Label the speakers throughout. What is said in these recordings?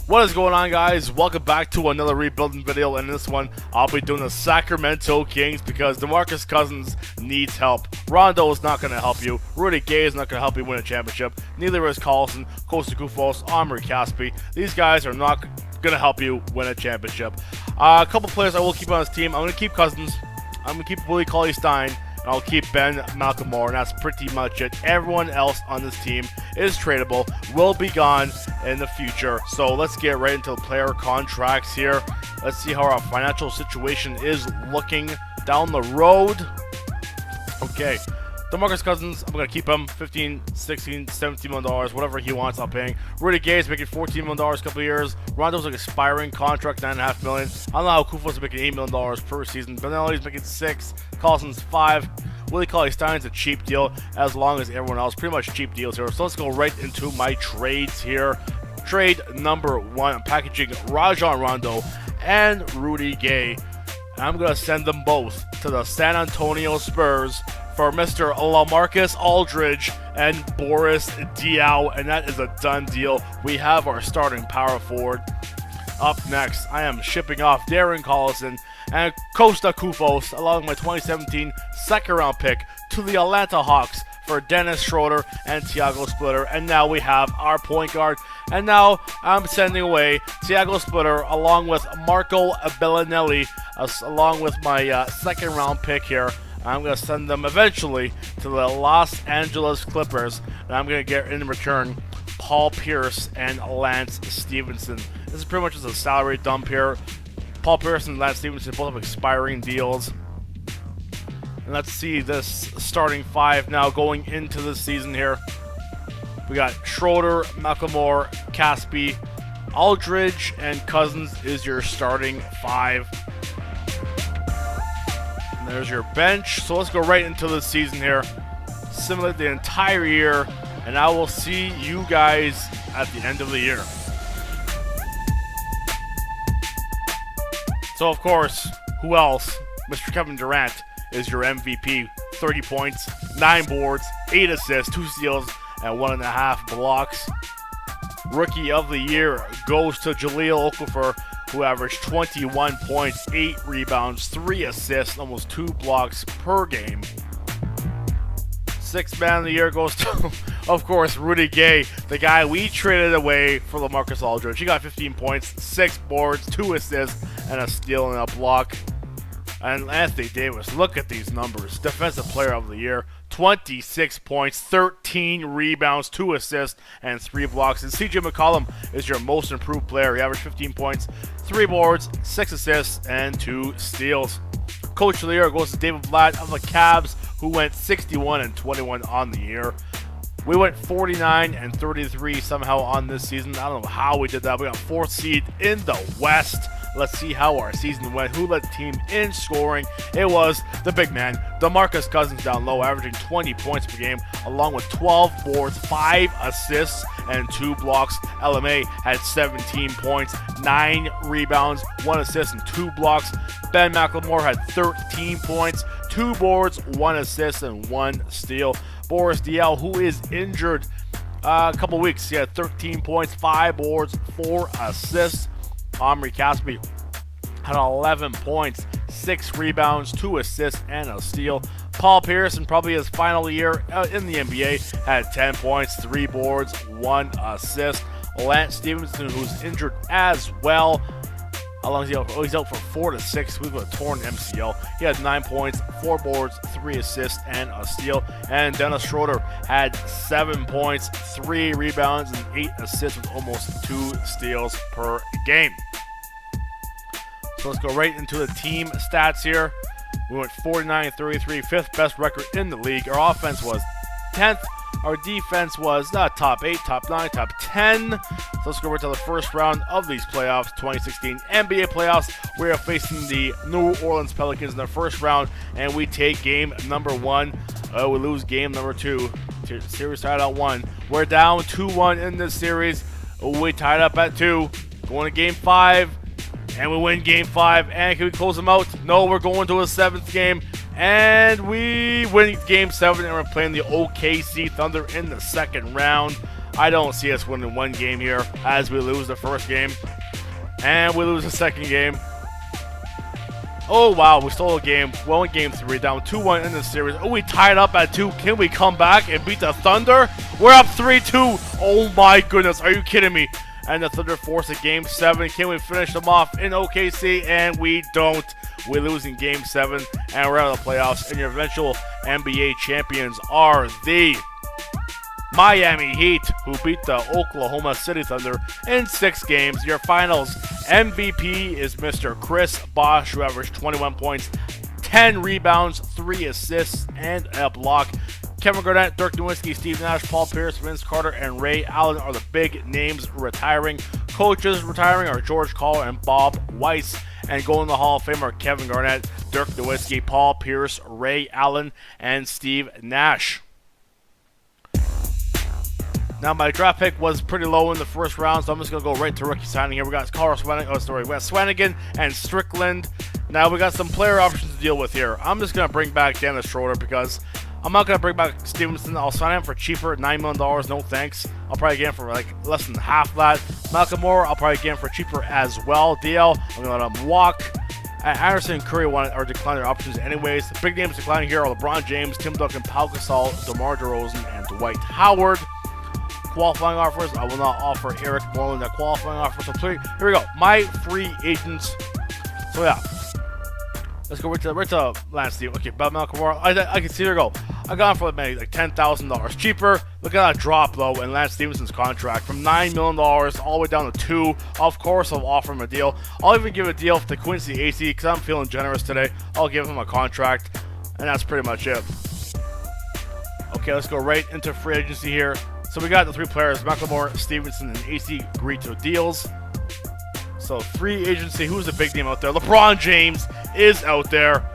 Speaker 1: What is going on, guys? Welcome back to another rebuilding video. In this one, I'll be doing the Sacramento Kings because DeMarcus Cousins needs help. Rondo is not going to help you. Rudy Gay is not going to help you win a championship. Neither is Carlson, Costa Kufos, Omri Caspi. These guys are not going to help you win a championship. A couple players I will keep on this team. I'm going to keep Cousins. I'm going to keep Willie Cauley-Stein. And I'll keep Ben McLemore, and that's pretty much it. Everyone else on this team is tradable, will be gone in the future. So let's get right into the player contracts here. Let's see how our financial situation is looking down the road. Okay, DeMarcus Cousins, I'm going to keep him. $15, $16, $17 million, whatever he wants, I'm paying. Rudy Gay is making $14 million a couple of years. Rondo's an expiring contract, $9.5 million. I don't know how Kufo's making $8 million per season. Benelli's making $6. Carlson's $5. Willie Cauley-Stein's a cheap deal, as long as everyone else. Pretty much cheap deals here. So let's go right into my trades here. Trade number 1, I'm packaging Rajon Rondo and Rudy Gay. And I'm going to send them both to the San Antonio Spurs for Mr. LaMarcus Aldridge and Boris Diaw, and that is a done deal. We have our starting power forward. Up next, I am shipping off Darren Collison and Costa Kufos, along with my 2017 second round pick, to the Atlanta Hawks for Dennis Schroeder and Tiago Splitter. And now we have our point guard. And now I'm sending away Tiago Splitter along with Marco Bellinelli, along with my second round pick here. I'm going to send them eventually to the Los Angeles Clippers. And I'm going to get in return Paul Pierce and Lance Stevenson. This is pretty much just a salary dump here. Paul Pierce and Lance Stevenson both have expiring deals. And let's see this starting five now going into the season here. We got Schroeder, McLemore, Caspi, Aldridge, and Cousins is your starting five. And there's your bench. So let's go right into the season here. Simulate the entire year, and I will see you guys at the end of the year. So of course, who else? Mr. Kevin Durant is your MVP. 30 points, 9 boards, 8 assists, 2 steals, and 1.5 blocks. Rookie of the year goes to Jahlil Okafor, who averaged 21 points, 8 rebounds, 3 assists, almost 2 blocks per game. Sixth man of the year goes to, of course, Rudy Gay, the guy we traded away for LaMarcus Aldridge. He got 15 points, 6 boards, 2 assists, and a steal and a block. And Anthony Davis, look at these numbers. Defensive player of the year, 26 points, 13 rebounds, 2 assists, and 3 blocks. And CJ McCollum is your most improved player. He averaged 15 points, 3 boards, 6 assists, and 2 steals. Coach of the year goes to David Blatt of the Cavs, who went 61 and 21 on the year. We went 49 and 33 somehow on this season. I don't know how we did that. We got 4th seed in the West. Let's see how our season went. Who led the team in scoring? It was the big man, DeMarcus Cousins, down low, averaging 20 points per game, along with 12 boards, 5 assists, and 2 blocks. LMA had 17 points, 9 rebounds, 1 assist, and 2 blocks. Ben McLemore had 13 points, 2 boards, 1 assist, and 1 steal. Boris Diaw, who is injured a couple weeks, he had 13 points, 5 boards, 4 assists. Omri Caspi had 11 points, 6 rebounds, 2 assists, and a steal. Paul Pierce, in probably his final year in the NBA, had 10 points, 3 boards, 1 assist. Lance Stevenson, who's injured as well. How long is he out for? Oh, he's out for 4 to 6 weeks with a torn MCL. He had 9 points, 4 boards, 3 assists, and a steal. And Dennis Schroeder had 7 points, 3 rebounds, and 8 assists with almost 2 steals per game. So let's go right into the team stats here. We went 49-33, 5th best record in the league. Our offense was 10th. Our defense was top 8, top 9, top 10. So let's go right to the first round of these playoffs, 2016 NBA playoffs. We are facing the New Orleans Pelicans in the first round, and we take game number 1. We lose game number 2. Series tied at 1. We're down 2-1 in this series. We tied up at 2. Going to game 5, and we win game 5. And can we close them out? No, we're going to a 7th game. And we win game 7, and we're playing the OKC Thunder in the second round. I don't see us winning one game here as we lose the first game. And we lose the second game. Oh, wow, we stole a game. Well, in game 3, down 2-1 in the series. Oh, we tied up at 2. Can we come back and beat the Thunder? We're up 3-2. Oh, my goodness. Are you kidding me? And the Thunder force a game 7. Can we finish them off in OKC? And we don't. We lose in game 7, and we're out of the playoffs. And your eventual NBA champions are the Miami Heat, who beat the Oklahoma City Thunder in 6 games. Your finals MVP is Mr. Chris Bosh, who averaged 21 points, 10 rebounds, 3 assists, and a block. Kevin Garnett, Dirk Nowitzki, Steve Nash, Paul Pierce, Vince Carter, and Ray Allen are the big names retiring. Coaches retiring are George Kaller and Bob Weiss. And going to the Hall of Fame are Kevin Garnett, Dirk Nowitzki, Paul Pierce, Ray Allen, and Steve Nash. Now, my draft pick was pretty low in the first round, so I'm just going to go right to rookie signing here. We got Carl Swanigan, we got Swanigan and Strickland. Now, we got some player options to deal with here. I'm just going to bring back Dennis Schroeder because I'm not going to bring back Stevenson. I'll sign him for cheaper, $9 million, no thanks. I'll probably get him for like less than half that. Malcolm Moore, I'll probably get him for cheaper as well. DL, I'm going to let him walk. Anderson and Curry are declining their options anyways. The big names declining here are LeBron James, Tim Duncan, Pau Gasol, DeMar DeRozan, and Dwight Howard. Qualifying offers, I will not offer Eric Moreland that qualifying offer. So here we go, my free agents. So yeah, let's go right to Lance Stevens. Okay, but Malcolm Moore, I can see, there we go. I got him for like $10,000 cheaper. Look at that drop though in Lance Stevenson's contract from $9 million all the way down to 2. Of course, I'll offer him a deal. I'll even give a deal to Quincy AC because I'm feeling generous today. I'll give him a contract, and that's pretty much it. Okay, let's go right into free agency here. So we got the 3 players, McLemore, Stevenson, and AC agreed to deals. So free agency, who's the big name out there? LeBron James is out there.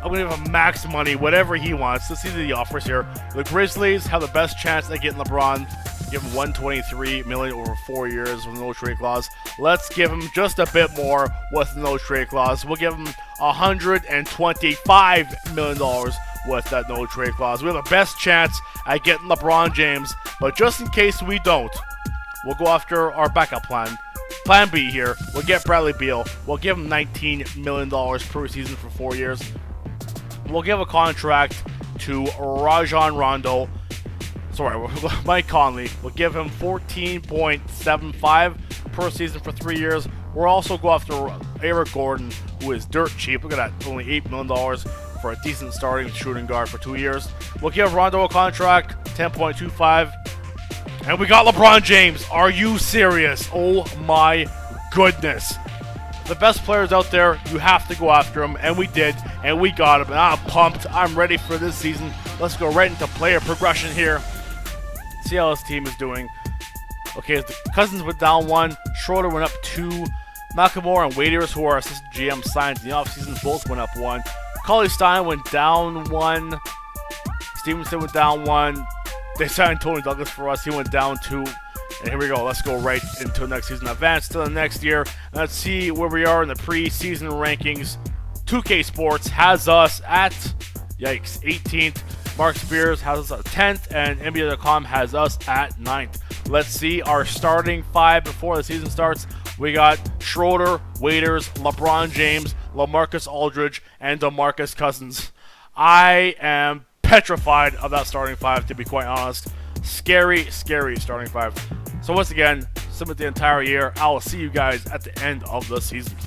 Speaker 1: I'm going to give him max money, whatever he wants. Let's see the offers here. The Grizzlies have the best chance at getting LeBron. Give him $123 million over 4 years with no trade clause. Let's give him just a bit more with no trade clause. We'll give him $125 million with that no trade clause. We have the best chance at getting LeBron James, but just in case we don't, we'll go after our backup plan. Plan B here, we'll get Bradley Beal. We'll give him $19 million per season for 4 years. We'll give a contract to Rajon Rondo. Mike Conley. We'll give him $14.75 per season for 3 years. We'll also go after Eric Gordon, who is dirt cheap. Look at that, only $8 million for a decent starting shooting guard for 2 years. We'll give Rondo a contract, $10.25. And we got LeBron James. Are you serious? Oh my goodness. The best players out there, you have to go after them, and we did, and we got him. And I'm pumped. I'm ready for this season. Let's go right into player progression here. See how this team is doing. Okay, the Cousins went down 1. Schroeder went up 2. Malcolm Moore and Waiters, who are assistant GM signed in the offseason, both went up 1. Cauley Stein went down 1. Stevenson went down 1. They signed Tony Douglas for us. He went down 2. And here we go. Let's go right into next season. Advance to the next year. And let's see where we are in the preseason rankings. 2K Sports has us at, yikes, 18th. Mark Spears has us at 10th. And NBA.com has us at 9th. Let's see our starting 5 before the season starts. We got Schroeder, Waiters, LeBron James, LaMarcus Aldridge, and DeMarcus Cousins. I am petrified of that starting 5, to be quite honest. Scary, scary starting 5. So once again, submit the entire year. I will see you guys at the end of the season.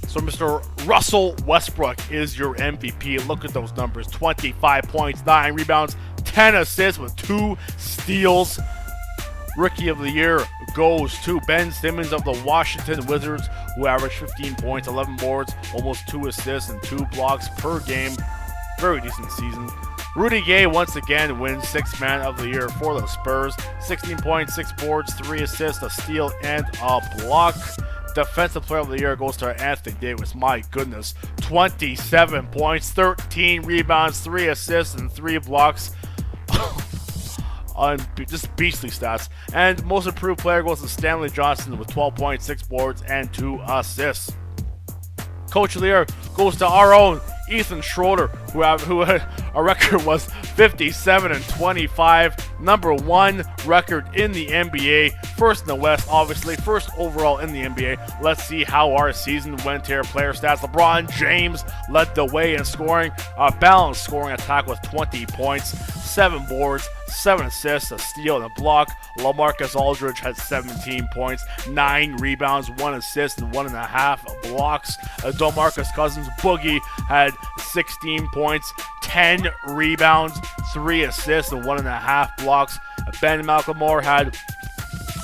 Speaker 1: So Mr. Russell Westbrook is your MVP. Look at those numbers. 25 points, 9 rebounds, 10 assists with 2 steals. Rookie of the Year goes to Ben Simmons of the Washington Wizards, who averaged 15 points, 11 boards, almost 2 assists, and 2 blocks per game. Very decent season. Rudy Gay once again wins 6th Man of the Year for the Spurs. 16 points, 6 boards, 3 assists, a steal, and a block. Defensive Player of the Year goes to Anthony Davis. My goodness. 27 points, 13 rebounds, 3 assists, and 3 blocks. Just beastly stats. And most improved player goes to Stanley Johnson with 12 points, 6 boards, and 2 assists. Coach of the Year goes to our own Ethan Schroeder, who our record was 57-25. #1 record in the NBA, first in the West, obviously, first overall in the NBA. Let's see how our season went here. Player stats: LeBron James led the way in scoring, a balanced scoring attack with 20 points, 7 boards, 7 assists, a steal, and a block. LaMarcus Aldridge had 17 points, 9 rebounds, 1 assist, and 1.5 blocks. DeMarcus Cousins, Boogie, had 16 points, 10 rebounds, 3 assists, and 1.5 blocks. Ben McLemore had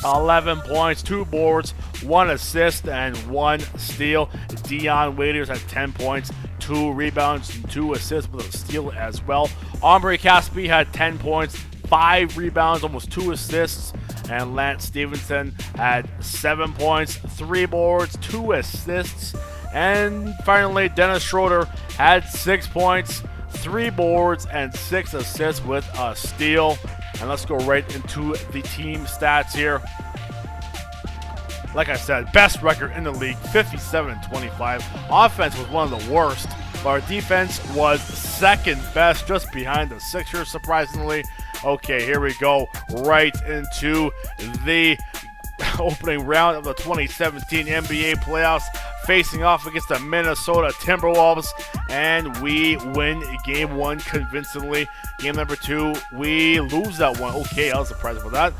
Speaker 1: 11 points, 2 boards, 1 assist, and 1 steal. Dion Waiters had 10 points, 2 rebounds, and 2 assists with a steal as well. Omri Caspi had 10 points, 5 rebounds, almost 2 assists. And Lance Stevenson had 7 points, 3 boards, 2 assists. And finally, Dennis Schroeder had 6 points, 3 boards, and 6 assists with a steal. And let's go right into the team stats here. Like I said, best record in the league, 57-25. Offense was one of the worst, but our defense was second best, just behind the Sixers, surprisingly. Okay, here we go, right into the opening round of the 2017 NBA playoffs, facing off against the Minnesota Timberwolves, and we win game 1 convincingly. Game number 2, we lose that one. Okay, I was surprised about that.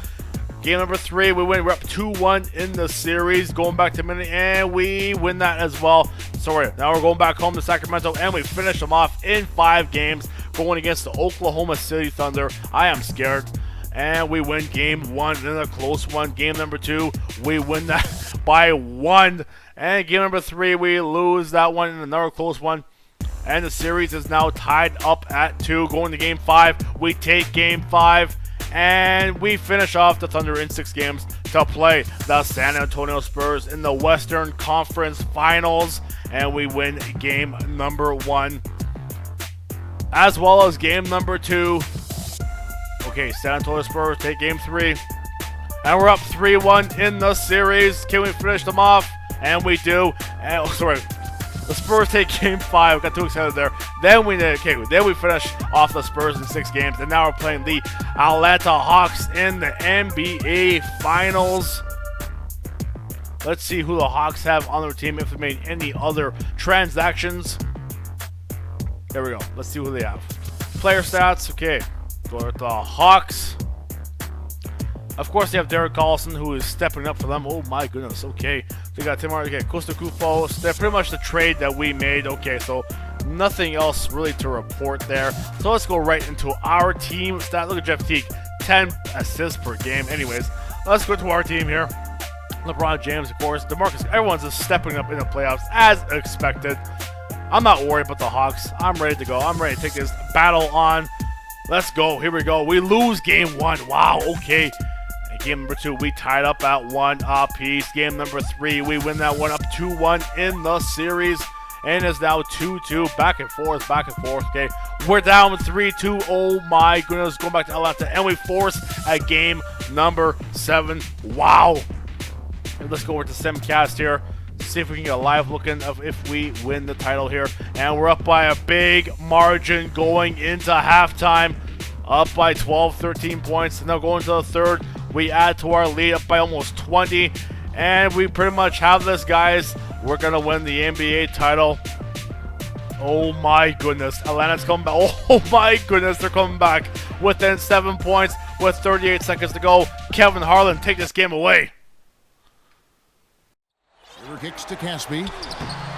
Speaker 1: Game number 3, we win. We're up 2-1 in the series, going back to Minnesota, and we win that as well. Sorry, now we're going back home to Sacramento, and we finish them off in 5 games, going against the Oklahoma City Thunder. I am scared. And we win game 1 in a close one. Game number 2, we win that by 1. And game number 3, we lose that one in another close one. And the series is now tied up at 2. Going to game 5, we take game 5. And we finish off the Thunder in 6 games to play the San Antonio Spurs in the Western Conference Finals. And we win game number 1, as well as game number 2. Okay, San Antonio Spurs take game 3. And we're up 3-1 in the series. Can we finish them off? And we do. And, the Spurs take game 5. Got too excited there. Then we finish off the Spurs in 6 games. And now we're playing the Atlanta Hawks in the NBA Finals. Let's see who the Hawks have on their team, if they made any other transactions. There we go. Let's see who they have. Player stats. Okay. Go with the Hawks. Of course, they have Derek Collison, who is stepping up for them. Oh my goodness. Okay. They got Tim Hardaway. Okay. Costa Kufo. They're pretty much the trade that we made. Okay. So nothing else really to report there. So let's go right into our team stats. Look at Jeff Teague. 10 assists per game. Anyways, let's go to our team here. LeBron James, of course. DeMarcus. Everyone's just stepping up in the playoffs as expected. I'm not worried about the Hawks. I'm ready to go. I'm ready to take this battle on. Let's go. Here we go. We lose game 1. Wow. Okay. And game number 2, we tied up at 1 apiece. Game number 3, we win that one up 2-1 in the series. And it's now 2-2. Back and forth. Back and forth. Okay. We're down 3-2. Oh my goodness. Going back to Atlanta. And we force a game number 7. Wow. And let's go over to Simcast here. See if we can get a live look of if we win the title here. And we're up by a big margin going into halftime. Up by 12, 13 points. And now going to the third, we add to our lead up by almost 20. And we pretty much have this, guys. We're going to win the NBA title. Oh my goodness. Atlanta's coming back. Oh my goodness. They're coming back within 7 points with 38 seconds to go. Kevin Harlan, take this game away.
Speaker 2: Kicks to Caspi.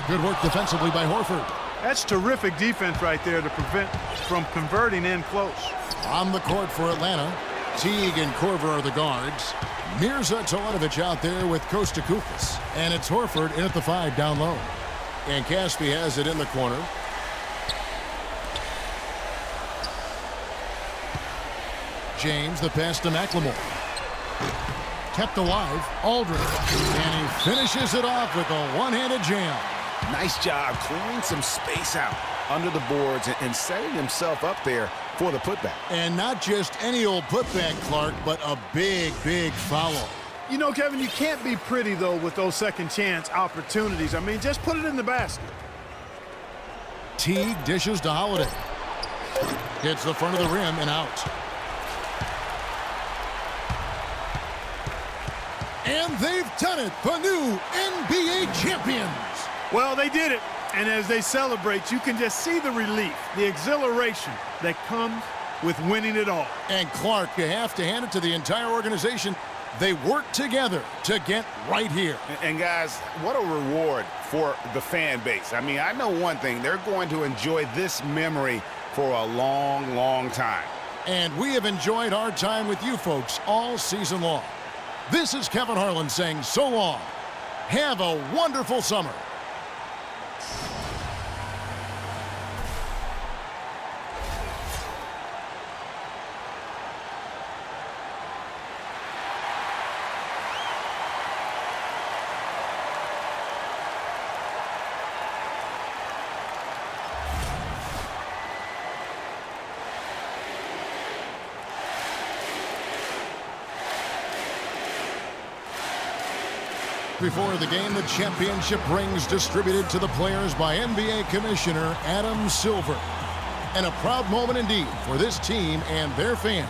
Speaker 2: Good work defensively by Horford.
Speaker 3: That's terrific defense right there to prevent from converting in close.
Speaker 2: On the court for Atlanta, Teague and Korver are the guards. Mirza Teletovic out there with Costa Kufis. And it's Horford in at the 5 down low. And Caspi has it in the corner. James, the pass to McLemore. Kept alive, Aldridge, and he finishes it off with a one-handed jam.
Speaker 4: Nice job clearing some space out under the boards and setting himself up there for the putback.
Speaker 2: And not just any old putback, Clark, but a big, big follow.
Speaker 3: You know, Kevin, you can't be pretty, though, with those second chance opportunities. I mean, just put it in the basket.
Speaker 2: Teague dishes to Holiday. Hits the front of the rim and out. And they've done it, the new NBA champions.
Speaker 3: Well, they did it. And as they celebrate, you can just see the relief, the exhilaration that comes with winning it all.
Speaker 2: And Clark, you have to hand it to the entire organization. They work together to get right here.
Speaker 4: And guys, what a reward for the fan base. I mean, I know one thing. They're going to enjoy this memory for a long, long time.
Speaker 2: And we have enjoyed our time with you folks all season long. This is Kevin Harlan saying so long. Have a wonderful summer. Before the game, the championship rings distributed to the players by NBA Commissioner Adam Silver. And a proud moment indeed for this team and their fans.